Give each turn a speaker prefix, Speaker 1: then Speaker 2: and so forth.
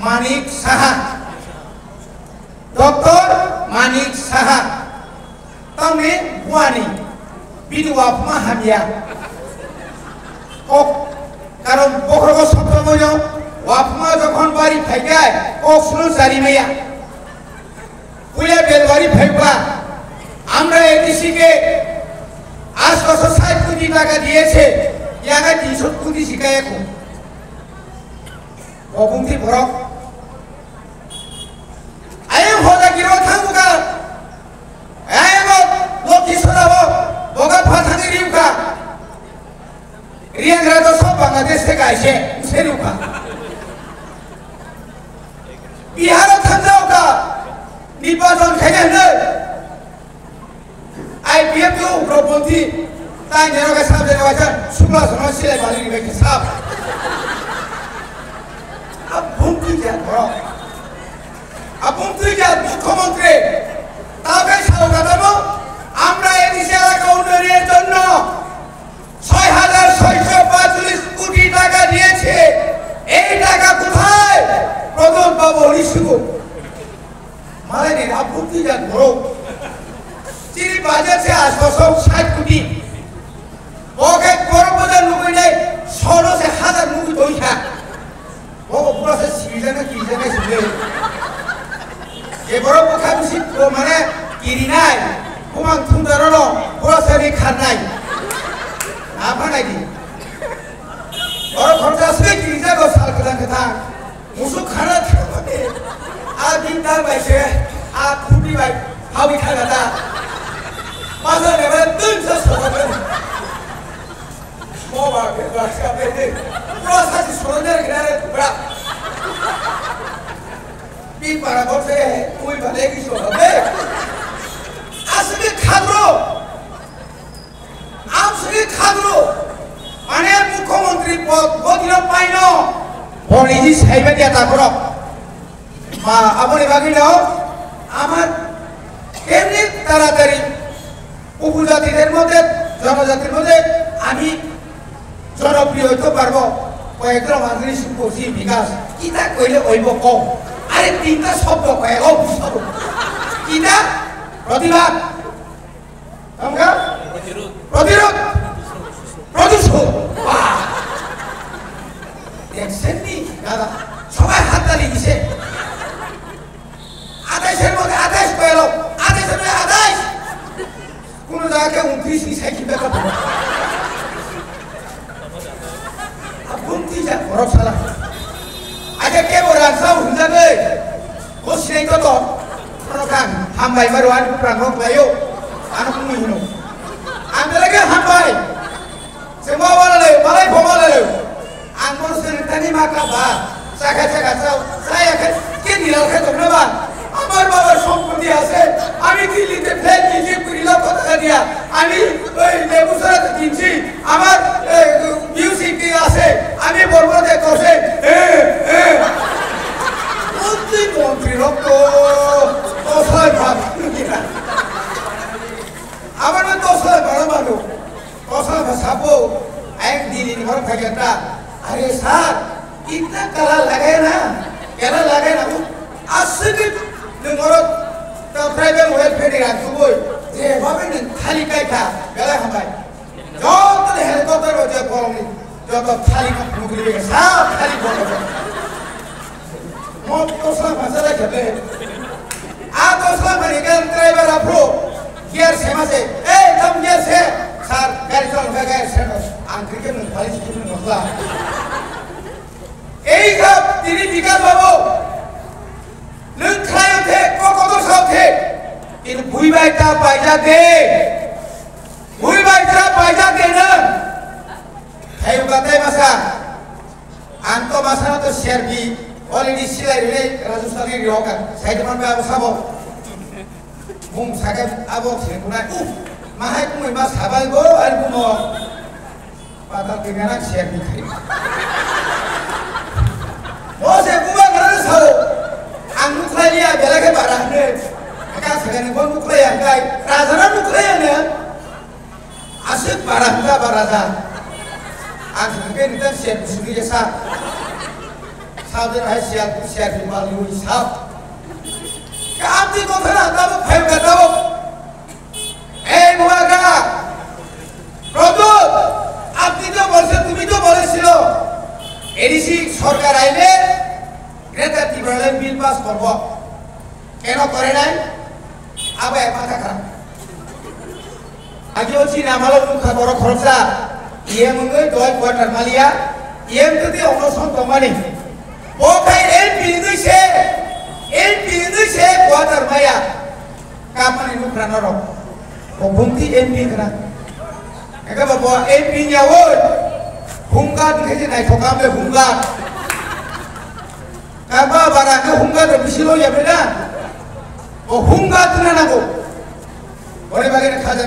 Speaker 1: Manik Saha, Dr. Manik Saha, Tame Wani, Biduap Mahamya, Kok, Karon Pokro Sotomoyo, Wapma Jokon Bari Paigai, Kok Sulu Sarimaya, Puya Belvari Paipa, Amra Etisike, Asko Society Kuti Taka Diese, Yaga Tisut Kuti Sikayaku, Opunti Borok. Ayam hoda kiro thanguka, ayam loki sorabo, boga pathani riuka, riang rado sob Bangladesh se kaise, se riuka. Bihar thanjauka, nipajon khajan ne, IPF tu propoti, tang jero ka sab jero ka sumla sumla sile bali ribe ka sab. Ab bhumki jat bro. Apun tuh jadi mukhomantri, tapi saya katamu, আমরা এদেশে এলাকা উন্নয়নের জন্য ৬,৬৪৫ কোটি টাকা দিয়েছে। এই টাকা কোথায়? প্রধান বাবু হরিশুগু মালানি আপত্তি যান বড় চিনি বাজেছে ৮৬০ কোটি ওকে বড় বাজার লুকুই নাই ১৬,০০০ লুকুই দইছা ও পুরো সে সিজনে কি জানে শুনে এবারও মুখামুখি মানে কিরি নাই কুমাং থুন্দারলো পুরোসারি খানাই আপানাই দি বড় খরচা আসলে কিরি যাগো সাল কথা কথা মুসু খানা খাবে আ দিনটা বাইছে আ খুঁটি বাই হাবি খাগাটা বাজার নেবে ৩০০ টাকা মোবা কে বাসা পেতে পুরোসারি সরঞ্জাম কিনারে বড় Pi para bose, muy vale que yo lo ve. Asli khadro, asli khadro. Ane মুখ্যমন্ত্রী পদ গদিনো পাইনো। পরিজি সাইবে দিয়া তারপর। মা আপনি বাগিলো আমার এমনি তাড়াতাড়ি উপজাতিদের মধ্যে জনজাতির মধ্যে আমি জনপ্রিয় হইতে পারবো। কয়েকজন মানুষ বসি বিকাশ কিতা কইলে হইব কম। আরে তিনটা শব্দ কয়ে ও বুঝাব কিনা প্রতিবাদ আমরা প্রতিরোধ প্রতিশোধ দেখছেন নি দাদা সবাই হাততালি দিছে ২৮-এর মধ্যে ২৮ পেল ২৮-এর মধ্যে ২৮ কোন জায়গায় ২৯ লিখাই কি ব্যাপার আপন কি যা বরফ সালা আগে কে বরান সাউ হুজাবে বসিনাই কত প্রকান হামবাই মারওয়ান প্রাণক লায়ো আনো কুমিনো আন্দলাগে হামবাই সেমা ওয়ালালে মালাই ভমালালে আন মনসের তানি মাকা বা সাকা সাকা সাউ সায়াকে কে দিলাল খে তোমরা বা আমার বাবার সম্পত্তি আছে আমি দিল্লিতে ফ্ল্যাট কিনছি ২০ লক্ষ টাকা দিয়া আমি ওই বেগুসরাতে কিনছি আমার মিউজিক আছে আমি বরবাদে করছে মন্ত্রী রক্ত দশায় ভাব আমার দশায় বড় মানুষ দশায় ভাসাবো একদিন ঘর থাকে একটা আরে স্যার ইतना कला लगे ना केला लगे ना আসছে नोंगरो ट्राइबेल वेलफेयर राखुबो जे भाबे नों खालि कायथा बेला हाबाय যত হেলিকপ্টার হচ্ছে গরমে যত খালি নুগলি সব খালি বড় মত তোসা ভাষা খেলে আ তোসা মানে গান ড্রাইভার আপরো গিয়ার সেমাসে এই দম গিয়ার সে স্যার গাড়ি চালানো গাড়ি সেটা আঙ্কিকে নয় খালি কিছু মশলা এই সব তিনি বিকাশ বাবু নং খায়তে কত সাথে কিন্তু বুইবাইটা পাইজা দে বুইবাইটা পাইজা দে না Ayo kata masa, anto masa itu serbi, oleh di sini ini Rajasthan ini diokan. Saya cuma bawa sabuk, mung sakit abok sini punai. Mahai kumai mas sabal go, aku mau patah kenyaran serbi kiri. Oh saya kumai kerana sabuk, angku kaya bela ke barang ni. Agak sekarang pun angku kaya kaya, raja angku kaya ni, asyik barang kita baraja. Aku mungkin itu siap sugi jasa. साउदर है सियार की मालूम साहब आप दी কথা না তবে five দাও এই মুয়াগা প্রদুত আপনি তো বলছেন তুমি তো বলেছিল এডিসি সরকার আইলে গ্রেটার ত্রিপুরা বিল পাস করব কেন করে নাই আবার মাথা খারাপ আগে হচ্ছে না আমালো মুখা বড় খরচা ইয়ে মঙ্গই 10 কোয়ার্টার মালিয়া ইয়ে যদি অনশন কমানি ও খাই এই বিন্দু সে কোয়ার্টার মায়া কামানি মুখরা নরম ও ভুমতি এমপি করা একা বাবা এমপি nya woi হুঙ্গা দেখে নাই ঠকামে হুঙ্গা কাবা বারাকে হুঙ্গা তো বিশিলো যাবে না ও হুঙ্গা তুনা নাগো ওরে বাগে খাজা